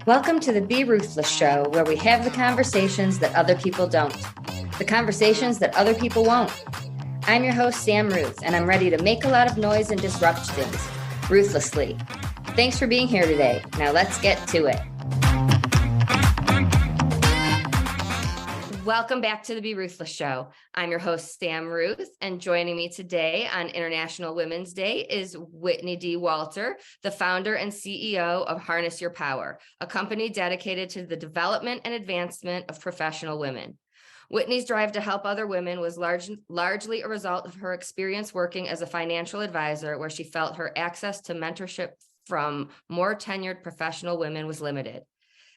Welcome to the Be Ruthless Show, where we have the conversations that other people don't, the conversations that other people won't. I'm your host, Sam Ruth, and I'm ready to make a lot of noise and disrupt things, ruthlessly. Thanks for being here today. Now let's get to it. Welcome back to the Be Ruthless Show. I'm your host, Sam Ruth, and joining me today on International Women's Day is Whitney D. Walter, the founder and CEO of Harness Your Power, a company dedicated to the development and advancement of professional women. Whitney's drive to help other women was largely a result of her experience working as a financial advisor, where she felt her access to mentorship from more tenured professional women was limited.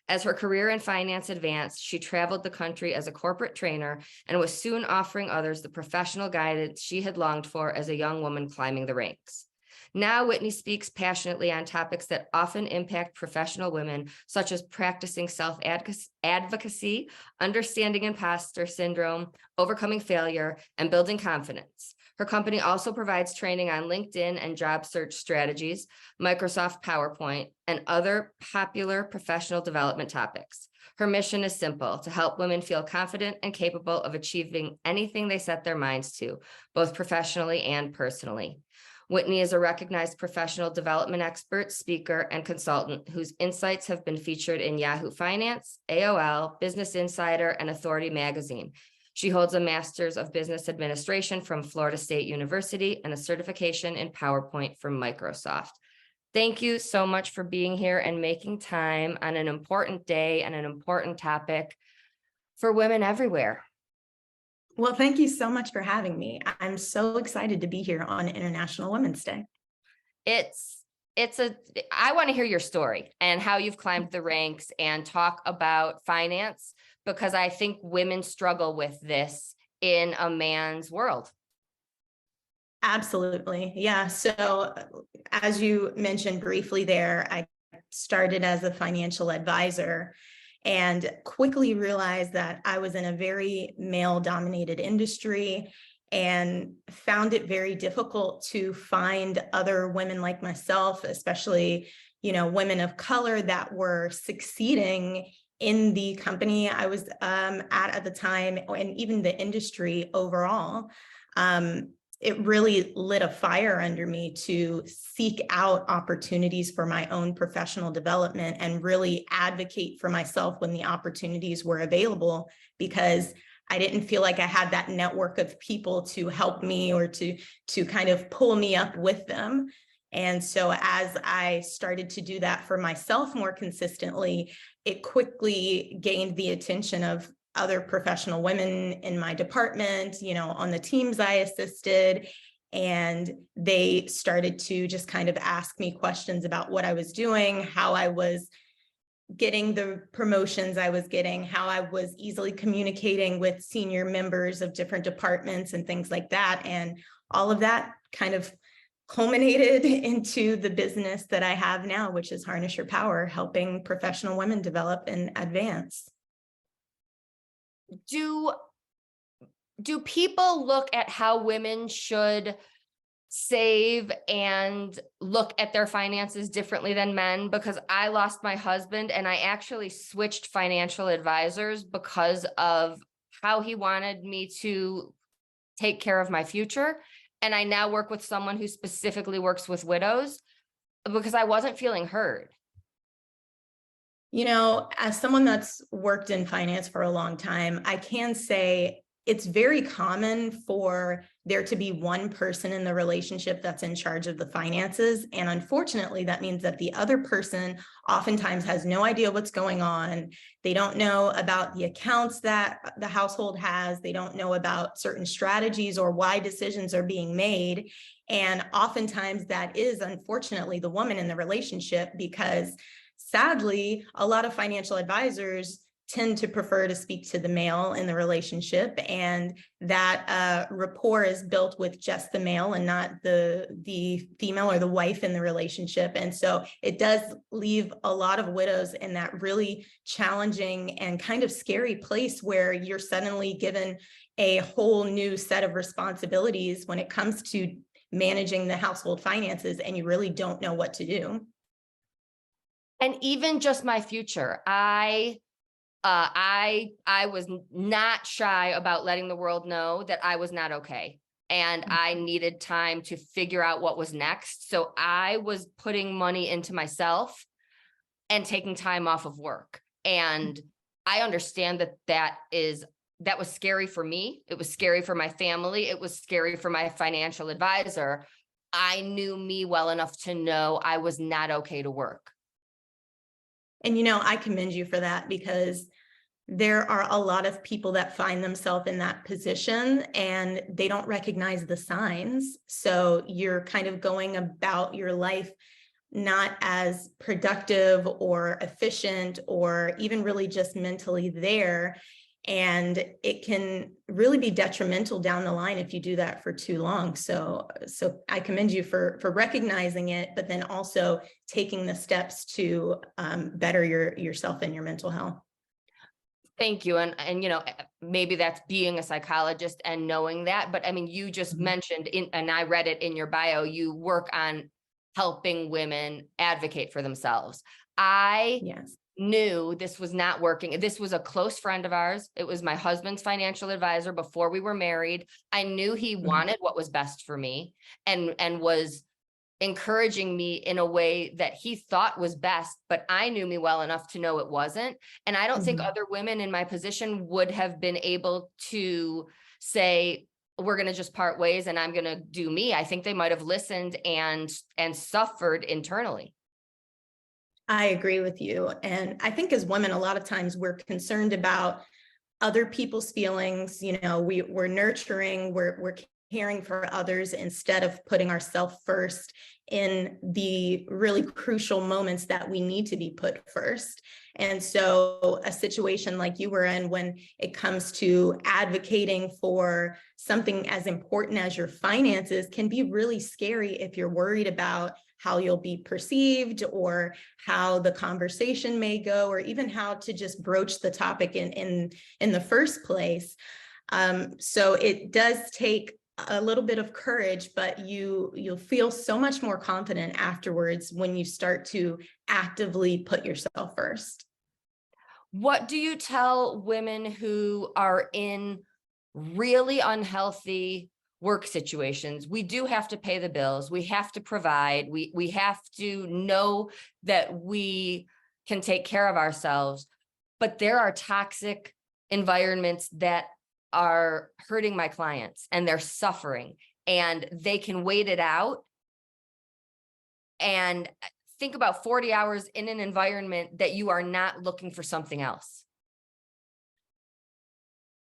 As her career in finance advanced, she traveled the country as a corporate trainer and was soon offering others the professional guidance she had longed for as a young woman climbing the ranks. Now, Whitney speaks passionately on topics that often impact professional women, such as practicing self-advocacy, understanding imposter syndrome, overcoming failure, and building confidence. Her company also provides training on LinkedIn and job search strategies, Microsoft PowerPoint, and other popular professional development topics. Her mission is simple: to help women feel confident and capable of achieving anything they set their minds to, both professionally and personally. Whitney is a recognized professional development expert, speaker, and consultant whose insights have been featured in Yahoo Finance, AOL, Business Insider, and Authority Magazine. She holds a Master's of Business Administration from Florida State University and a certification in PowerPoint from Microsoft. Thank you so much for being here and making time on an important day and an important topic for women everywhere. Well, thank you so much for having me. I'm so excited to be here on International Women's Day. I want to hear your story and how you've climbed the ranks and talk about finance, because I think women struggle with this in a man's world. Absolutely. Yeah. So as you mentioned briefly there, I started as a financial advisor and quickly realized that I was in a very male-dominated industry and found it very difficult to find other women like myself, especially, women of color that were succeeding in the company I was at the time, and even the industry overall. It really lit a fire under me to seek out opportunities for my own professional development and really advocate for myself when the opportunities were available, because I didn't feel like I had that network of people to help me or to kind of pull me up with them. And so as I started to do that for myself more consistently, it quickly gained the attention of other professional women in my department, on the teams I assisted, and they started to just kind of ask me questions about what I was doing, how I was getting the promotions I was getting, how I was easily communicating with senior members of different departments and things like that. And all of that kind of culminated into the business that I have now, which is Harness Your Power, helping professional women develop and advance. Do people look at how women should save and look at their finances differently than men? Because I lost my husband and I actually switched financial advisors because of how he wanted me to take care of my future. And I now work with someone who specifically works with widows because I wasn't feeling heard. As someone that's worked in finance for a long time, I can say it's very common for there to be one person in the relationship that's in charge of the finances. And unfortunately, that means that the other person oftentimes has no idea what's going on. They don't know about the accounts that the household has. They don't know about certain strategies or why decisions are being made. And oftentimes that is, unfortunately, the woman in the relationship, because sadly, a lot of financial advisors tend to prefer to speak to the male in the relationship, and that rapport is built with just the male and not the female or the wife in the relationship. And so it does leave a lot of widows in that really challenging and kind of scary place where you're suddenly given a whole new set of responsibilities when it comes to managing the household finances, and you really don't know what to do. And even just my future, I was not shy about letting the world know that I was not okay. And I needed time to figure out what was next. So I was putting money into myself and taking time off of work. And I understand that was scary for me. It was scary for my family. It was scary for my financial advisor. I knew me well enough to know I was not okay to work. And, I commend you for that, because there are a lot of people that find themselves in that position and they don't recognize the signs. So you're kind of going about your life not as productive or efficient or even really just mentally there. And it can really be detrimental down the line if you do that for too long. So I commend you for recognizing it, but then also taking the steps to better yourself and your mental health. Thank you. And maybe that's being a psychologist and knowing that, but I mean, you just mentioned and I read it in your bio, you work on helping women advocate for themselves. I knew this was not working. This was a close friend of ours. It was my husband's financial advisor before we were married. I knew he wanted what was best for me and was encouraging me in a way that he thought was best, but I knew me well enough to know it wasn't. And I don't think other women in my position would have been able to say, we're going to just part ways and I'm going to do me. I think they might have listened and suffered internally. I agree with you. And I think as women, a lot of times we're concerned about other people's feelings. We're nurturing, we're caring for others instead of putting ourselves first in the really crucial moments that we need to be put first. And so a situation like you were in, when it comes to advocating for something as important as your finances, can be really scary if you're worried about how you'll be perceived or how the conversation may go, or even how to just broach the topic in the first place. So it does take a little bit of courage, but you'll feel so much more confident afterwards when you start to actively put yourself first. What do you tell women who are in really unhealthy work situations? We do have to pay the bills. We have to provide. We have to know that we can take care of ourselves, but there are toxic environments that are hurting my clients and they're suffering and they can wait it out. And think about 40 hours in an environment that you are not looking for something else.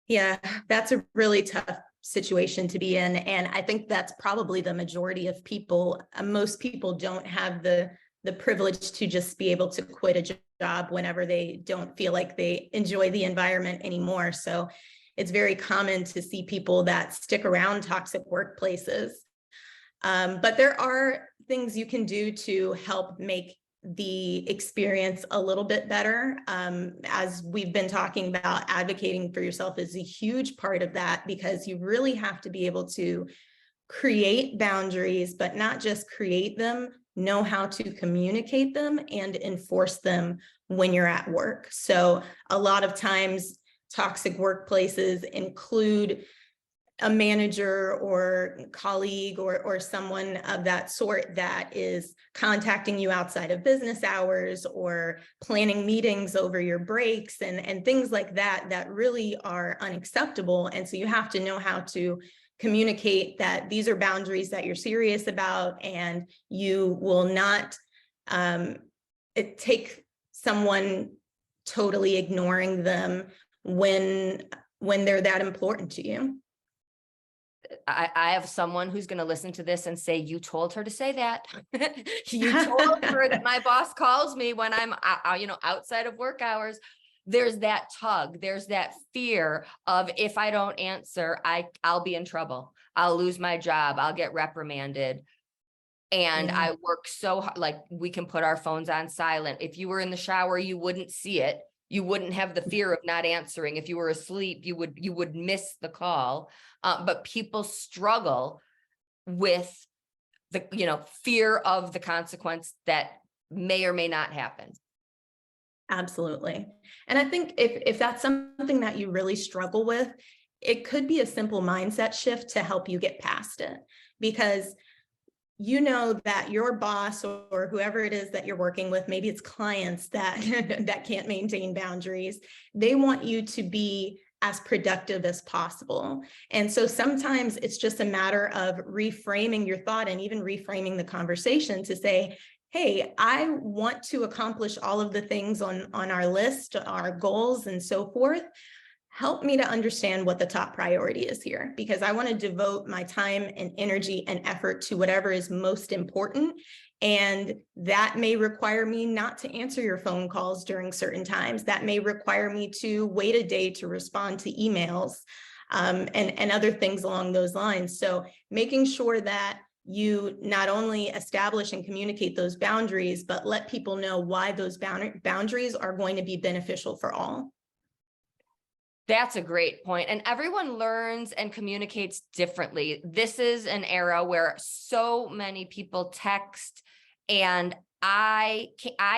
Yeah, that's a really tough situation to be in. And I think that's probably the majority of people. Most people don't have the privilege to just be able to quit a job whenever they don't feel like they enjoy the environment anymore. So it's very common to see people that stick around toxic workplaces. But there are things you can do to help make the experience a little bit better. As we've been talking about, advocating for yourself is a huge part of that, because you really have to be able to create boundaries, but not just create them, know how to communicate them and enforce them when you're at work. So a lot of times toxic workplaces include a manager or colleague or someone of that sort that is contacting you outside of business hours or planning meetings over your breaks and things like that really are unacceptable. And so you have to know how to communicate that these are boundaries that you're serious about, and you will not take someone totally ignoring them when they're that important to you. I have someone who's going to listen to this and say, you told her to say that. You told her that my boss calls me when I'm, outside of work hours. There's that tug. There's that fear of, if I don't answer, I'll be in trouble. I'll lose my job. I'll get reprimanded. And I work so hard, like we can put our phones on silent. If you were in the shower, you wouldn't see it. You wouldn't have the fear of not answering. If you were asleep, you would miss the call. But people struggle with the, fear of the consequence that may or may not happen. Absolutely. And I think if that's something that you really struggle with, it could be a simple mindset shift to help you get past it. Because you know that your boss or whoever it is that you're working with, maybe it's clients that that can't maintain boundaries. They want you to be as productive as possible. And so sometimes it's just a matter of reframing your thought and even reframing the conversation to say, hey, I want to accomplish all of the things on our list, our goals and so forth. Help me to understand what the top priority is here, because I want to devote my time and energy and effort to whatever is most important. And that may require me not to answer your phone calls during certain times. That may require me to wait a day to respond to emails, and other things along those lines. So making sure that you not only establish and communicate those boundaries, but let people know why those boundaries are going to be beneficial for all. That's a great point. And everyone learns and communicates differently. This is an era where so many people text, and I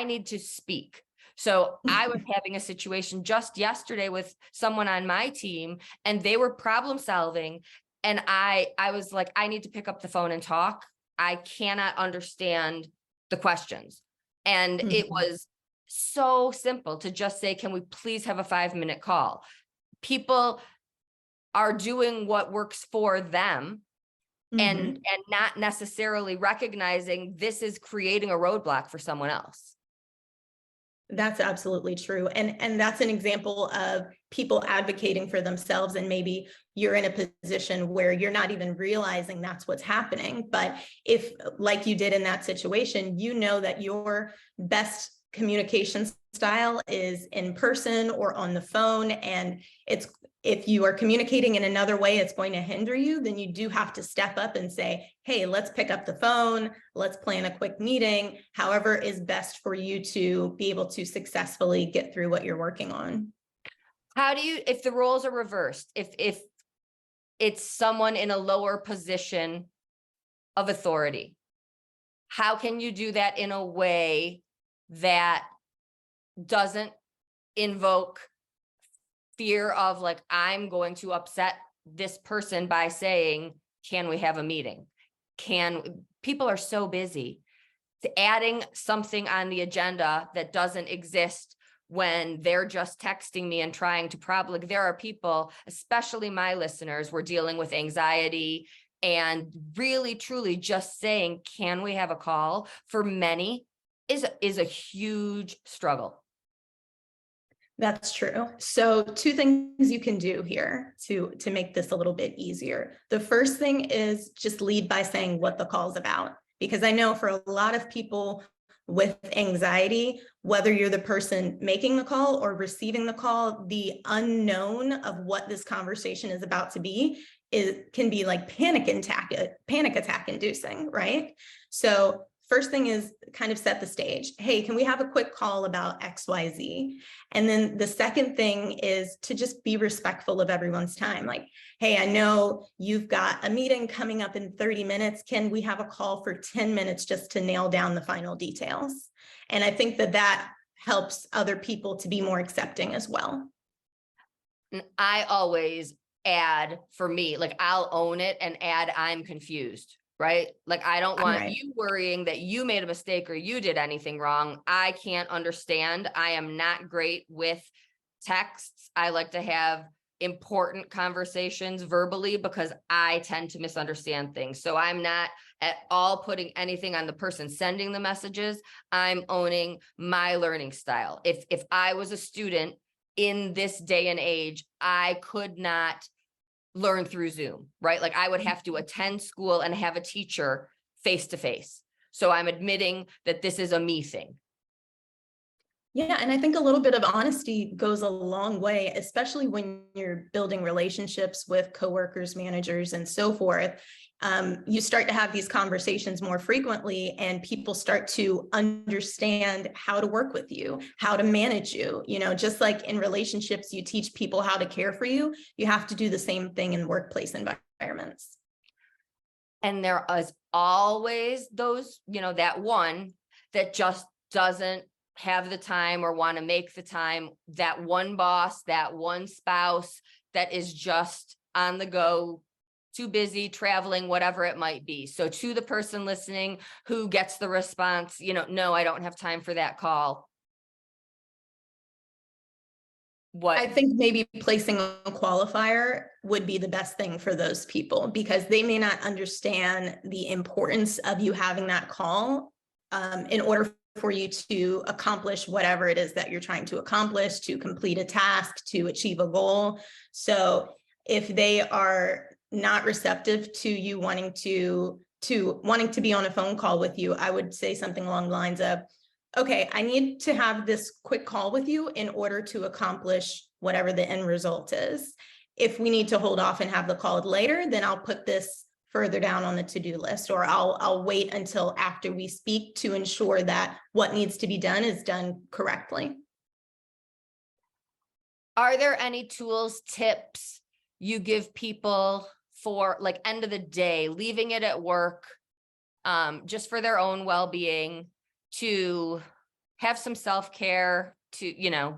need to speak. So I was having a situation just yesterday with someone on my team, and they were problem solving. And I was like, I need to pick up the phone and talk. I cannot understand the questions. And it was so simple to just say, can we please have a 5-minute call? People are doing what works for them, and not necessarily recognizing this is creating a roadblock for someone else. That's absolutely true. And that's an example of people advocating for themselves. And maybe you're in a position where you're not even realizing that's what's happening. But if, like you did in that situation, you know that your best communication style is in person or on the phone, and if you are communicating in another way, it's going to hinder you, then you do have to step up and say, hey, let's pick up the phone, let's plan a quick meeting, however is best for you to be able to successfully get through what you're working on. How do you, if the roles are reversed, if it's someone in a lower position of authority, how can you do that in a way that doesn't invoke fear of like, I'm going to upset this person by saying, can we have a meeting? People are so busy. Adding something on the agenda that doesn't exist when they're just texting me and trying to there are people, especially my listeners, were dealing with anxiety, and really truly just saying, can we have a call, for many is a huge struggle. That's true. So 2 things you can do here to make this a little bit easier. The first thing is just lead by saying what the call's about, because I know for a lot of people with anxiety, whether you're the person making the call or receiving the call, the unknown of what this conversation is about to be can be like panic attack inducing, right? So first thing is kind of set the stage. Hey, can we have a quick call about XYZ? And then the second thing is to just be respectful of everyone's time. Like, hey, I know you've got a meeting coming up in 30 minutes. Can we have a call for 10 minutes just to nail down the final details? And I think that helps other people to be more accepting as well. I always add, for me, like I'll own it and add, I'm confused. Right? Like, I don't want you worrying that you made a mistake or you did anything wrong. I can't understand. I am not great with texts. I like to have important conversations verbally because I tend to misunderstand things. So I'm not at all putting anything on the person sending the messages. I'm owning my learning style. If I was a student in this day and age, I could not learn through Zoom, right? Like I would have to attend school and have a teacher face to face. So I'm admitting that this is a me thing. Yeah, and I think a little bit of honesty goes a long way, especially when you're building relationships with coworkers, managers, and so forth. You start to have these conversations more frequently, and people start to understand how to work with you, how to manage you. You know, just like in relationships, you teach people how to care for you, you have to do the same thing in workplace environments. And there is always those, that one that just doesn't have the time or want to make the time, that one boss, that one spouse that is just on the go, too busy, traveling, whatever it might be. So to the person listening who gets the response, no, I don't have time for that call. I think maybe placing a qualifier would be the best thing for those people, because they may not understand the importance of you having that call in order for you to accomplish whatever it is that you're trying to accomplish, to complete a task, to achieve a goal. So if they are not receptive to you wanting to be on a phone call with you, I would say something along the lines of, okay, I need to have this quick call with you in order to accomplish whatever the end result is. If we need to hold off and have the call later, then I'll put this further down on the to-do list, or I'll wait until after we speak to ensure that what needs to be done is done correctly. Are there any tools, tips you give people for like end of the day, leaving it at work, just for their own well-being, to have some self-care, to,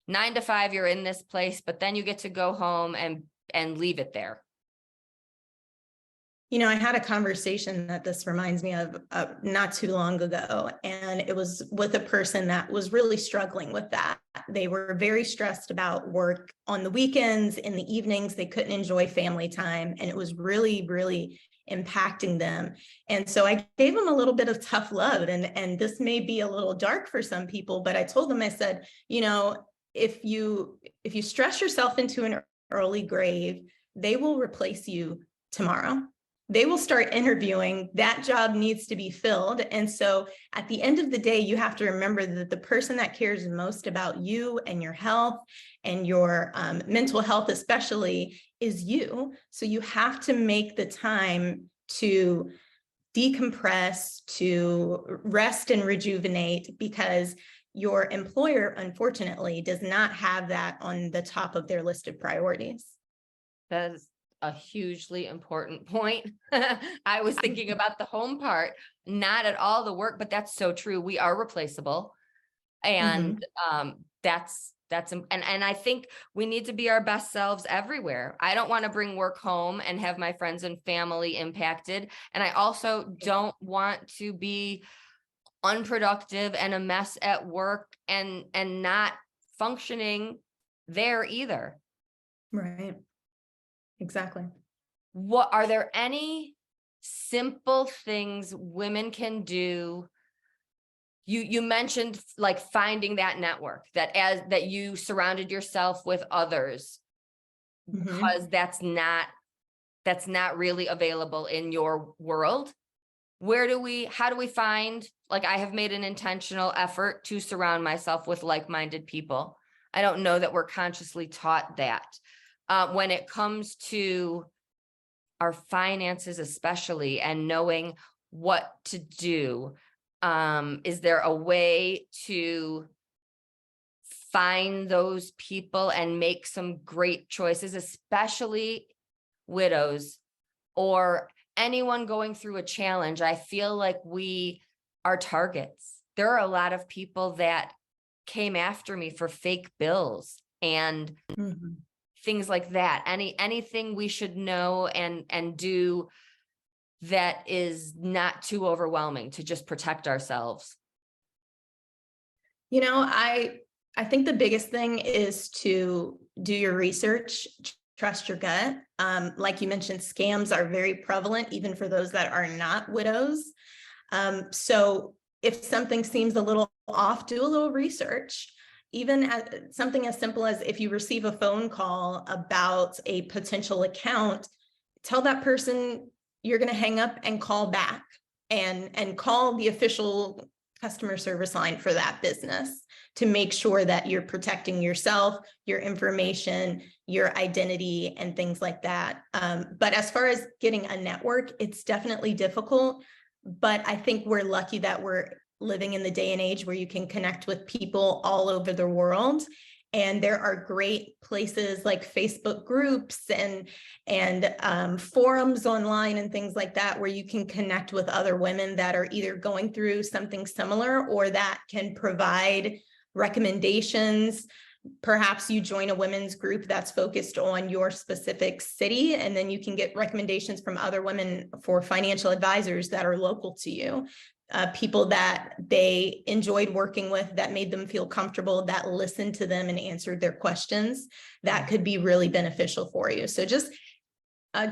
9 to 5, you're in this place, but then you get to go home and leave it there? I had a conversation that this reminds me of not too long ago, and it was with a person that was really struggling with that. They were very stressed about work on the weekends, in the evenings, they couldn't enjoy family time, and it was really, really impacting them. And so I gave them a little bit of tough love, and this may be a little dark for some people, but I told them, I said, if you stress yourself into an early grave, they will replace you tomorrow. They will start interviewing. That job needs to be filled. And so at the end of the day, you have to remember that the person that cares most about you and your health and your mental health especially is you. So you have to make the time to decompress, to rest and rejuvenate, because your employer, unfortunately, does not have that on the top of their list of priorities. That is a hugely important point. I was thinking about the home part, not at all the work, but that's so true. We are replaceable. And and I think we need to be our best selves everywhere. I don't want to bring work home and have my friends and family impacted. And I also don't want to be unproductive and a mess at work and not functioning there either. Right. Exactly. What are there any simple things women can do? You mentioned like finding that network, that you surrounded yourself with others, because that's not really available in your world. How do we find, like, I have made an intentional effort to surround myself with like-minded people. I don't know that we're consciously taught that. When it comes to our finances, especially, and knowing what to do, is there a way to find those people and make some great choices, especially widows or anyone going through a challenge? I feel like we are targets. There are a lot of people that came after me for fake bills and things like that. Anything we should know and do that is not too overwhelming to just protect ourselves? I think the biggest thing is to do your research, trust your gut. Like you mentioned, scams are very prevalent, even for those that are not widows. So if something seems a little off, do a little research. Even something as simple as if you receive a phone call about a potential account, tell that person you're going to hang up and call back and call the official customer service line for that business to make sure that you're protecting yourself, your information, your identity, and things like that. But as far as getting a network, it's definitely difficult. But I think we're lucky that we're living in the day and age where you can connect with people all over the world. And there are great places like Facebook groups and forums online and things like that, where you can connect with other women that are either going through something similar or that can provide recommendations. Perhaps you join a women's group that's focused on your specific city, and then you can get recommendations from other women for financial advisors that are local to you. People that they enjoyed working with, that made them feel comfortable, that listened to them and answered their questions. That could be really beneficial for you. So just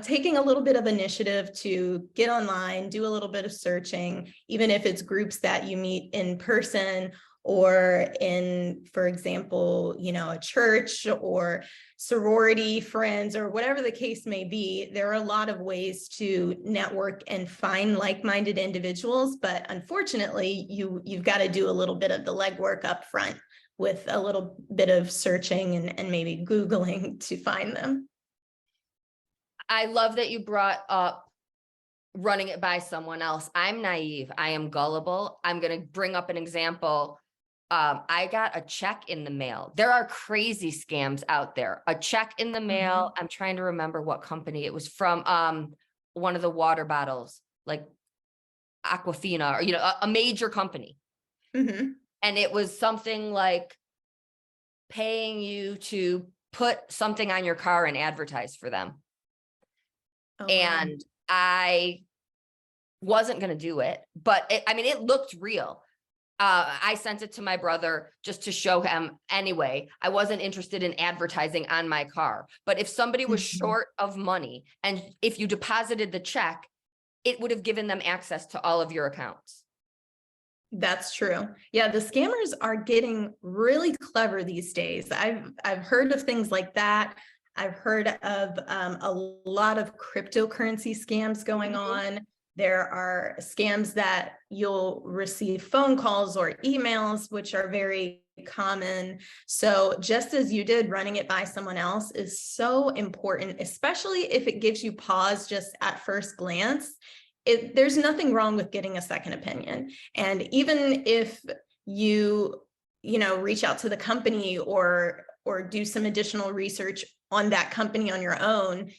taking a little bit of initiative to get online, do a little bit of searching, even if it's groups that you meet in person or in, for example, a church or sorority friends or whatever the case may be. There are a lot of ways to network and find like-minded individuals, but unfortunately, you've got to do a little bit of the legwork up front with a little bit of searching and maybe Googling to find them. I love that you brought up running it by someone else. I'm naive. I am gullible. I'm going to bring up an example. I got a check in the mail. There are crazy scams out there. A check in the mail. I'm trying to remember what company it was from. One of the water bottles, like Aquafina, or a major company. And it was something like paying you to put something on your car and advertise for them. And I wasn't going to do it, but it looked real. I sent it to my brother just to show him anyway. I wasn't interested in advertising on my car, but if somebody was short of money and if you deposited the check, it would have given them access to all of your accounts. That's true. Yeah, the scammers are getting really clever these days. I've heard of things like that. I've heard of a lot of cryptocurrency scams going on. There are scams that you'll receive phone calls or emails, which are very common. So just as you did, running it by someone else is so important, especially if it gives you pause just at first glance. There's nothing wrong with getting a second opinion. And even if you reach out to the company or do some additional research on that company on your own,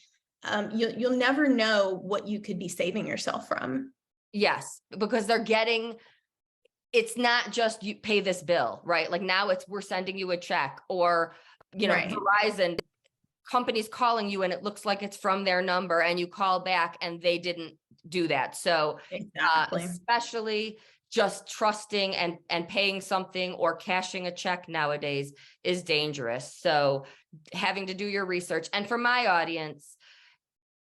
you'll never know what you could be saving yourself from. Yes, because it's not just you pay this bill, right? Like now we're sending you a check, or, Right. Verizon, companies calling you and it looks like it's from their number and you call back and they didn't do that. So Exactly. especially just trusting and paying something or cashing a check nowadays is dangerous. So having to do your research. And for my audience,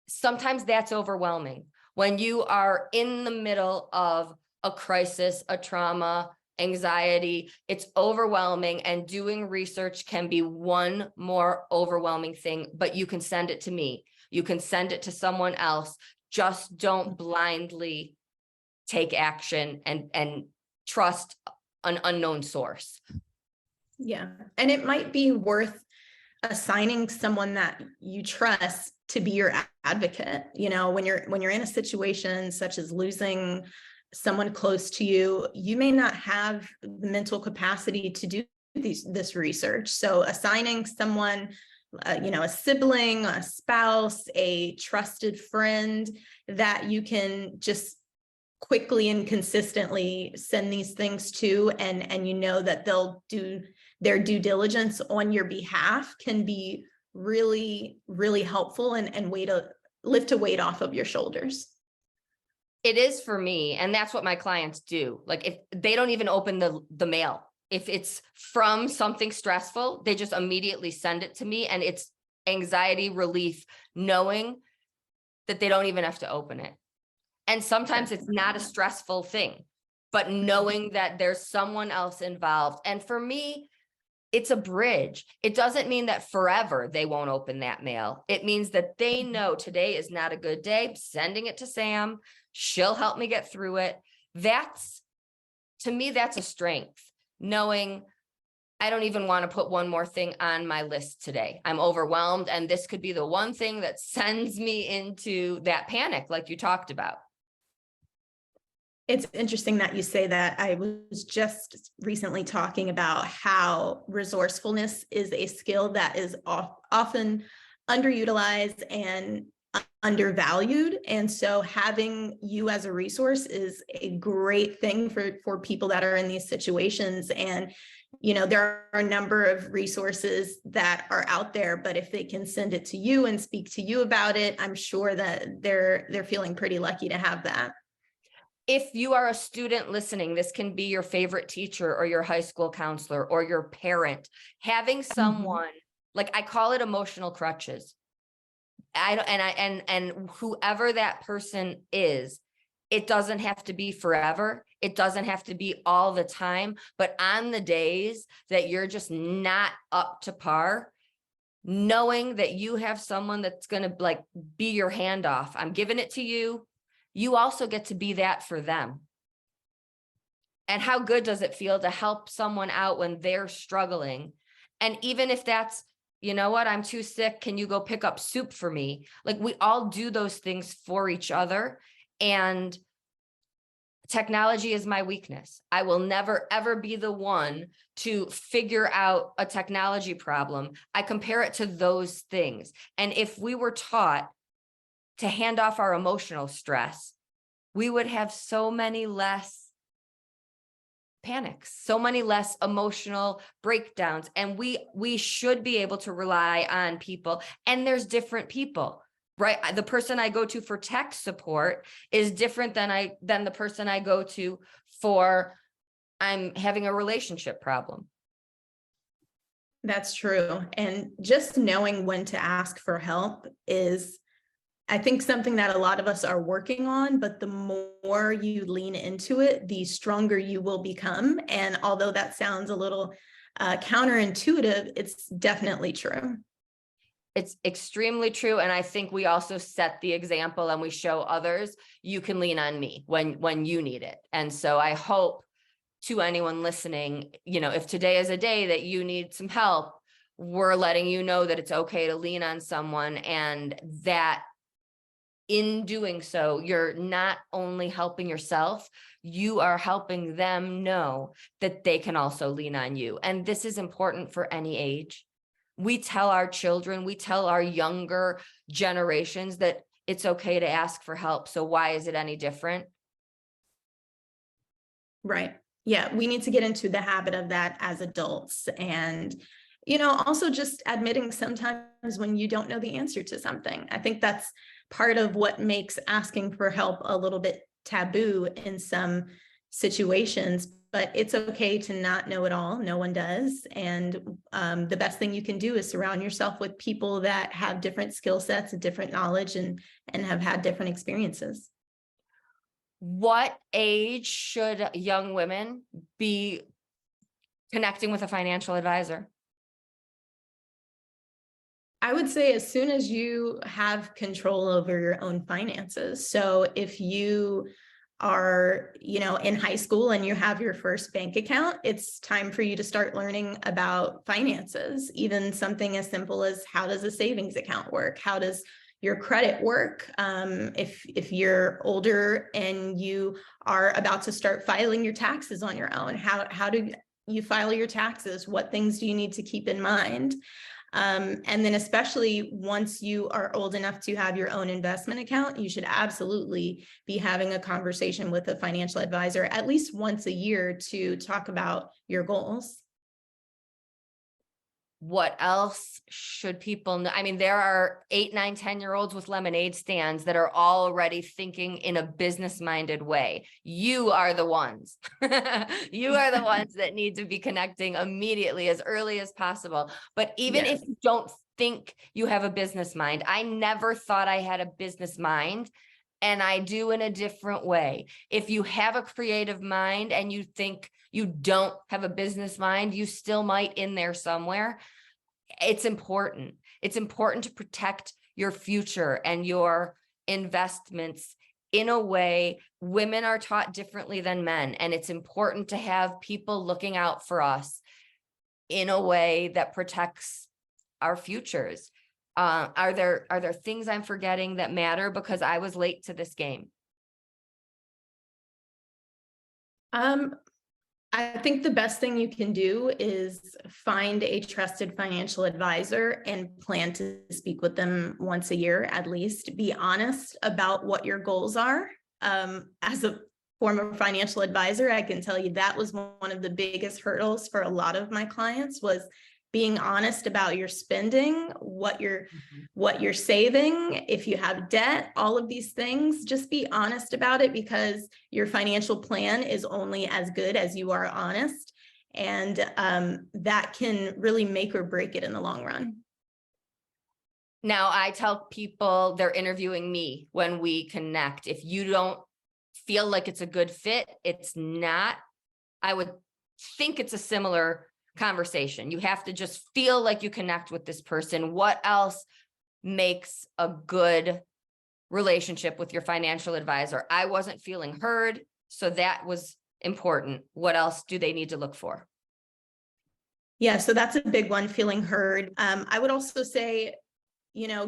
sometimes that's overwhelming. When you are in the middle of a crisis, a trauma, anxiety, it's overwhelming, and doing research can be one more overwhelming thing, but you can send it to me. You can send it to someone else. Just don't blindly take action and trust an unknown source. Yeah. And it might be worth assigning someone that you trust to be your advocate. When you're in a situation such as losing someone close to you, you may not have the mental capacity to do this research. So assigning someone, a sibling, a spouse, a trusted friend that you can just quickly and consistently send these things to, and that they'll do their due diligence on your behalf, can be really, really helpful and lift a weight off of your shoulders. It is for me. And that's what my clients do. Like if they don't even open the mail, if it's from something stressful, they just immediately send it to me, and it's anxiety relief knowing that they don't even have to open it. And sometimes it's not a stressful thing, but knowing that there's someone else involved. And for me, it's a bridge. It doesn't mean that forever they won't open that mail. It means that they know today is not a good day. Sending it to Sam, she'll help me get through it. To me, that's a strength. Knowing I don't even want to put one more thing on my list today. I'm overwhelmed, and this could be the one thing that sends me into that panic like you talked about. It's interesting that you say that. I was just recently talking about how resourcefulness is a skill that is often underutilized and undervalued. And so having you as a resource is a great thing for people that are in these situations. And, there are a number of resources that are out there, but if they can send it to you and speak to you about it, I'm sure that they're feeling pretty lucky to have that. If you are a student listening, this can be your favorite teacher or your high school counselor or your parent. Having someone, like I call it emotional crutches. And whoever that person is, it doesn't have to be forever. It doesn't have to be all the time, but on the days that you're just not up to par, knowing that you have someone that's going to like be your handoff. I'm giving it to you. You also get to be that for them. And how good does it feel to help someone out when they're struggling? And even if that's, you know what, I'm too sick, can you go pick up soup for me? Like we all do those things for each other. And technology is my weakness. I will never, ever be the one to figure out a technology problem. I compare it to those things. And if we were taught to hand off our emotional stress, we would have so many less panics, so many less emotional breakdowns. And we should be able to rely on people. And there's different people, right? The person I go to for tech support is different than the person I go to for I'm having a relationship problem. That's true. And just knowing when to ask for help is, I think, something that a lot of us are working on, but the more you lean into it, the stronger you will become. And although that sounds a little counterintuitive, it's definitely true. It's extremely true. And I think we also set the example and we show others, you can lean on me when you need it. And so I hope to anyone listening, if today is a day that you need some help, we're letting you know that it's okay to lean on someone, and that in doing so, you're not only helping yourself, you are helping them know that they can also lean on you. And this is important for any age. We tell our children, we tell our younger generations that it's okay to ask for help. So why is it any different? Right. Yeah, we need to get into the habit of that as adults. And, also just admitting sometimes when you don't know the answer to something. I think that's part of what makes asking for help a little bit taboo in some situations, but it's okay to not know it all. No one does. And the best thing you can do is surround yourself with people that have different skill sets and different knowledge and have had different experiences. What age should young women be connecting with a financial advisor? I would say as soon as you have control over your own finances. So if you are, in high school and you have your first bank account, it's time for you to start learning about finances. Even something as simple as, how does a savings account work? How does your credit work? If you're older and you are about to start filing your taxes on your own, how do you file your taxes? What things do you need to keep in mind? And then especially once you are old enough to have your own investment account, you should absolutely be having a conversation with a financial advisor at least once a year to talk about your goals. What else should people know? I mean, there are 8, 9, 10-year-olds with lemonade stands that are already thinking in a business-minded way. You are the ones. You are the ones that need to be connecting immediately, as early as possible. But even if you don't think you have a business mind, I never thought I had a business mind, and I do in a different way. If you have a creative mind and you think you don't have a business mind, you still might in there somewhere. It's important. It's important to protect your future and your investments in a way. Women are taught differently than men, and it's important to have people looking out for us in a way that protects our futures. Are there things I'm forgetting that matter? Because I was late to this game. I think the best thing you can do is find a trusted financial advisor and plan to speak with them once a year at least. Be honest about what your goals are. As a former financial advisor, I can tell you that was one of the biggest hurdles for a lot of my clients, was being honest about your spending, what you're saving, if you have debt, all of these things. Just be honest about it, because your financial plan is only as good as you are honest. And that can really make or break it in the long run. Now, I tell people they're interviewing me when we connect. If you don't feel like it's a good fit, it's not. I would think it's a similar conversation. You have to just feel like you connect with this person. What else makes a good relationship with your financial advisor? I wasn't feeling heard, so that was important. What else do they need to look for? Yeah, so that's a big one, feeling heard. I would also say,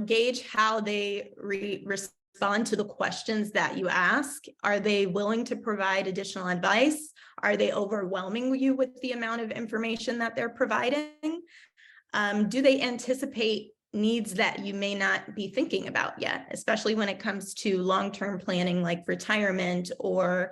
gauge how they respond to the questions that you ask. Are they willing to provide additional advice? Are they overwhelming you with the amount of information that they're providing? Do they anticipate needs that you may not be thinking about yet, especially when it comes to long-term planning like retirement or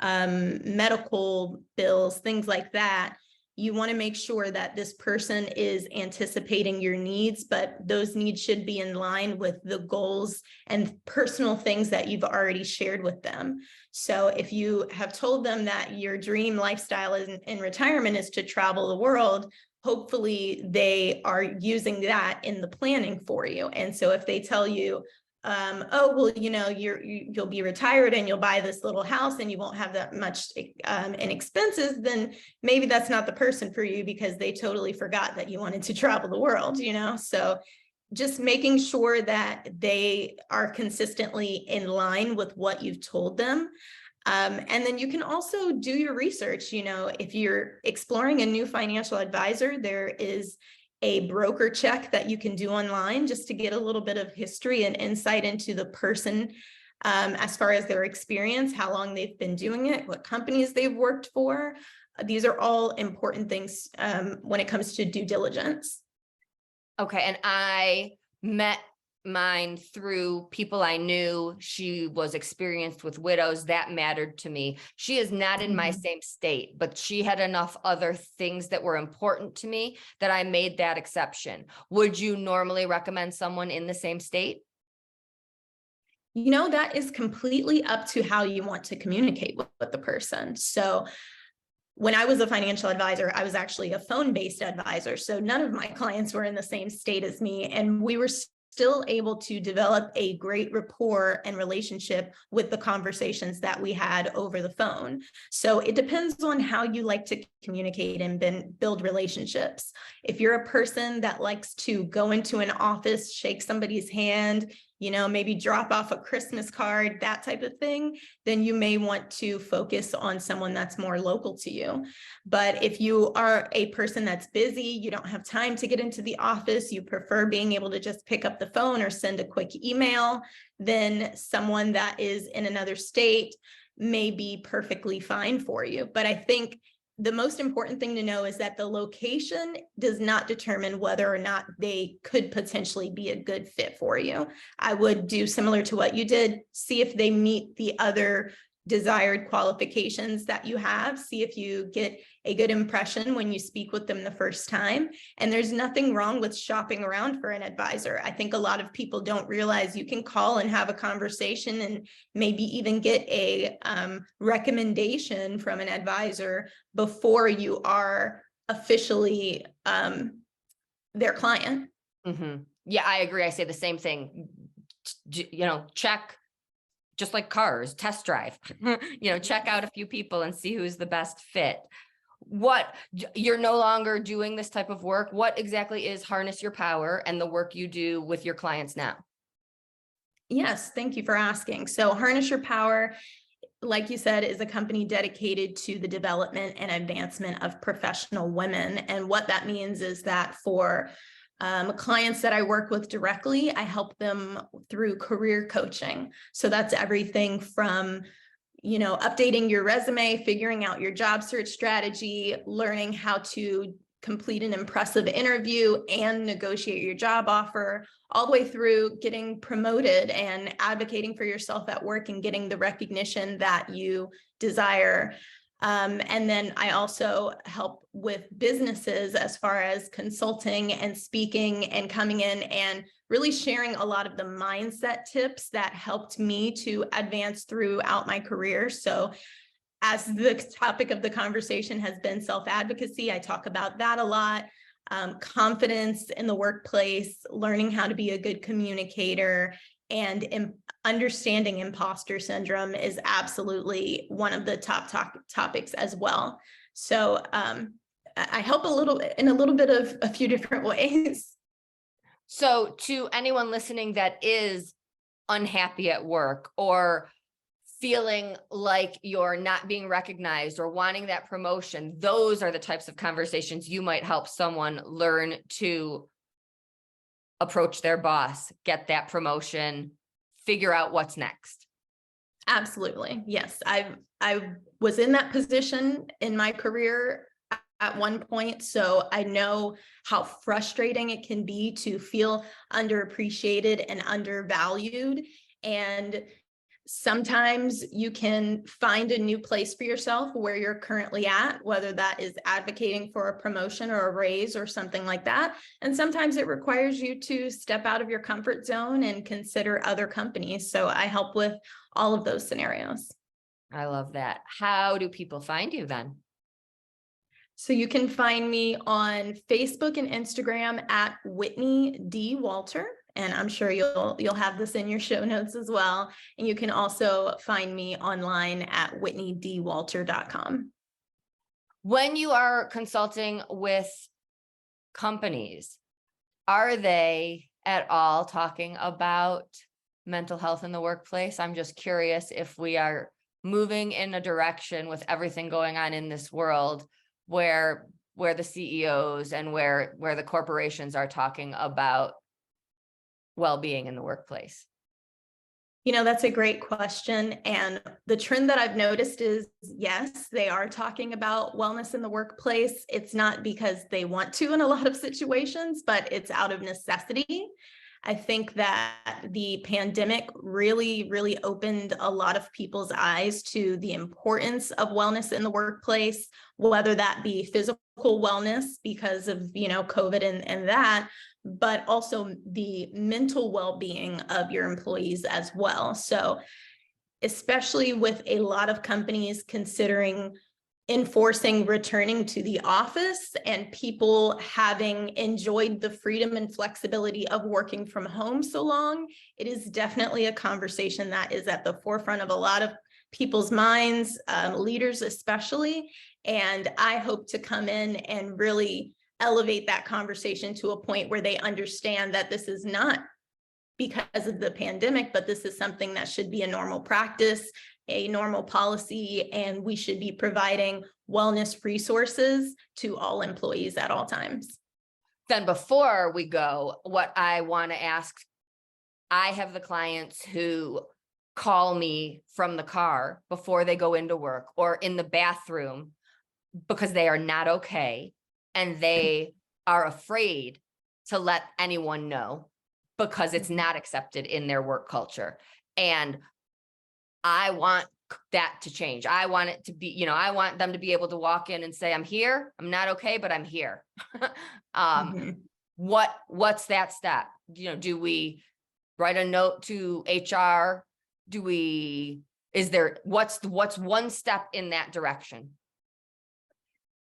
medical bills, things like that? You want to make sure that this person is anticipating your needs, but those needs should be in line with the goals and personal things that you've already shared with them. So if you have told them that your dream lifestyle in retirement is to travel the world, hopefully they are using that in the planning for you. And so if they tell you, oh, well, you'll be retired and you'll buy this little house and you won't have that much in expenses, then maybe that's not the person for you, because they totally forgot that you wanted to travel the world, So just making sure that they are consistently in line with what you've told them. And then you can also do your research. If you're exploring a new financial advisor, there is a broker check that you can do online just to get a little bit of history and insight into the person, as far as their experience, how long they've been doing it, what companies they've worked for. These are all important things when it comes to due diligence. Okay. And I met mine through people I knew. She was experienced with widows. That mattered to me. She is not in my same state, but she had enough other things that were important to me that I made that exception. Would you normally recommend someone in the same state? That is completely up to how you want to communicate with the person. So when I was a financial advisor, I was actually a phone-based advisor. So none of my clients were in the same state as me, and we were still able to develop a great rapport and relationship with the conversations that we had over the phone. So it depends on how you like to communicate and build relationships. If you're a person that likes to go into an office, shake somebody's hand, maybe drop off a Christmas card, that type of thing, then you may want to focus on someone that's more local to you. But if you are a person that's busy, you don't have time to get into the office, you prefer being able to just pick up the phone or send a quick email, then someone that is in another state may be perfectly fine for you. But I think the most important thing to know is that the location does not determine whether or not they could potentially be a good fit for you. I would do similar to what you did, see if they meet the other desired qualifications that you have, see if you get a good impression when you speak with them the first time. And there's nothing wrong with shopping around for an advisor. I think a lot of people don't realize you can call and have a conversation and maybe even get a recommendation from an advisor before you are officially their client. Mm-hmm. Yeah, I agree. I say the same thing. Check. Just like cars, test drive, check out a few people and see who's the best fit. You're no longer doing this type of work. What exactly is Harness Your Power and the work you do with your clients now? Yes, thank you for asking. So Harness Your Power, like you said, is a company dedicated to the development and advancement of professional women. And what that means is that for clients that I work with directly, I help them through career coaching. So that's everything from, updating your resume, figuring out your job search strategy, learning how to complete an impressive interview and negotiate your job offer, all the way through getting promoted and advocating for yourself at work and getting the recognition that you desire. And then I also help with businesses as far as consulting and speaking and coming in and really sharing a lot of the mindset tips that helped me to advance throughout my career. So as the topic of the conversation has been self-advocacy, I talk about that a lot. Confidence in the workplace, learning how to be a good communicator, and understanding imposter syndrome is absolutely one of the top topics as well. So I help in a little bit of a few different ways. So to anyone listening that is unhappy at work or feeling like you're not being recognized or wanting that promotion, those are the types of conversations you might help someone learn to approach their boss, get that promotion, figure out what's next. Absolutely. Yes. I was in that position in my career at one point, so I know how frustrating it can be to feel underappreciated and undervalued. And sometimes you can find a new place for yourself where you're currently at, whether that is advocating for a promotion or a raise or something like that. And sometimes it requires you to step out of your comfort zone and consider other companies. So I help with all of those scenarios. I love that. How do people find you then? So you can find me on Facebook and Instagram at Whitney D. Walter. And I'm sure you'll have this in your show notes as well. And you can also find me online at whitneydwalter.com. When you are consulting with companies, are they at all talking about mental health in the workplace? I'm just curious if we are moving in a direction with everything going on in this world where the CEOs and where the corporations are talking about well-being in the workplace. That's a great question. And the trend that I've noticed is, yes, they are talking about wellness in the workplace. It's not because they want to in a lot of situations, but it's out of necessity. I think that the pandemic really, really opened a lot of people's eyes to the importance of wellness in the workplace, whether that be physical wellness because of, COVID and that, but also the mental well-being of your employees as well. So especially with a lot of companies considering enforcing returning to the office and people having enjoyed the freedom and flexibility of working from home so long, it is definitely a conversation that is at the forefront of a lot of people's minds, leaders especially. And I hope to come in and really elevate that conversation to a point where they understand that this is not because of the pandemic, but this is something that should be a normal practice, a normal policy, and we should be providing wellness resources to all employees at all times. Then before we go, what I want to ask, I have the clients who call me from the car before they go into work or in the bathroom because they are not okay and they are afraid to let anyone know because it's not accepted in their work culture. And I want that to change. I want it to be, I want them to be able to walk in and say, I'm here, I'm not okay, but I'm here. What's that step? Do we write a note to HR? What's one step in that direction?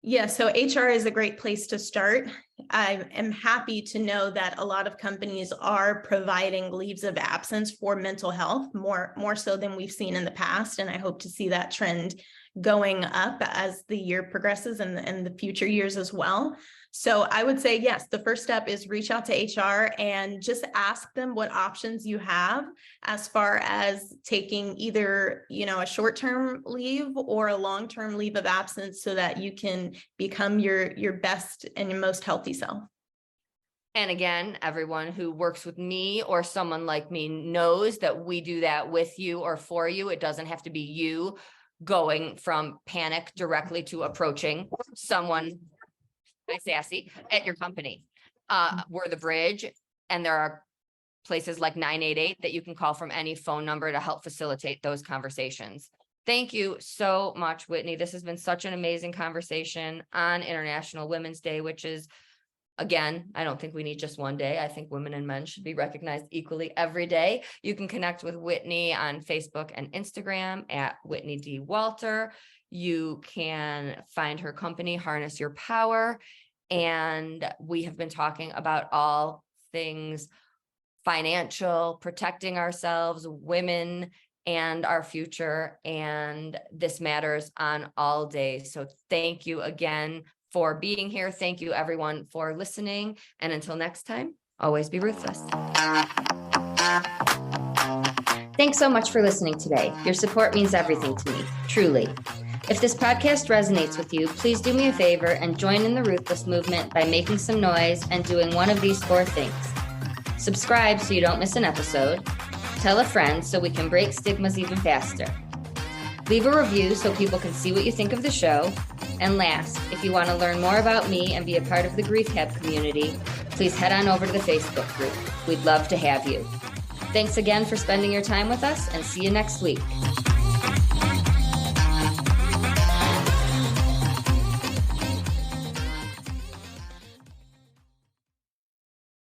Yeah, so HR is a great place to start. I am happy to know that a lot of companies are providing leaves of absence for mental health, more so than we've seen in the past. And I hope to see that trend going up as the year progresses and the future years as well. So I would say, yes, the first step is reach out to HR and just ask them what options you have as far as taking either, a short-term leave or a long-term leave of absence so that you can become your best and your most healthy self. And again, everyone who works with me or someone like me knows that we do that with you or for you. It doesn't have to be you going from panic directly to approaching someone sassy at your company. We're the bridge, and there are places like 988 that you can call from any phone number to help facilitate those conversations. Thank you so much, Whitney. This has been such an amazing conversation on International Women's Day, which is, again, I don't think we need just one day. I think women and men should be recognized equally every day. You can connect with Whitney on Facebook and Instagram at Whitney D. Walter. You can find her company, Harness Your Power. And we have been talking about all things financial, protecting ourselves, women, and our future. And this matters on all days. So thank you again for being here. Thank you, everyone, for listening. And until next time, always be ruthless. Thanks so much for listening today. Your support means everything to me, truly. If this podcast resonates with you, please do me a favor and join in the Ruthless movement by making some noise and doing one of these 4 things. Subscribe so you don't miss an episode. Tell a friend so we can break stigmas even faster. Leave a review so people can see what you think of the show. And last, if you want to learn more about me and be a part of the Grief Hab community, please head on over to the Facebook group. We'd love to have you. Thanks again for spending your time with us, and see you next week.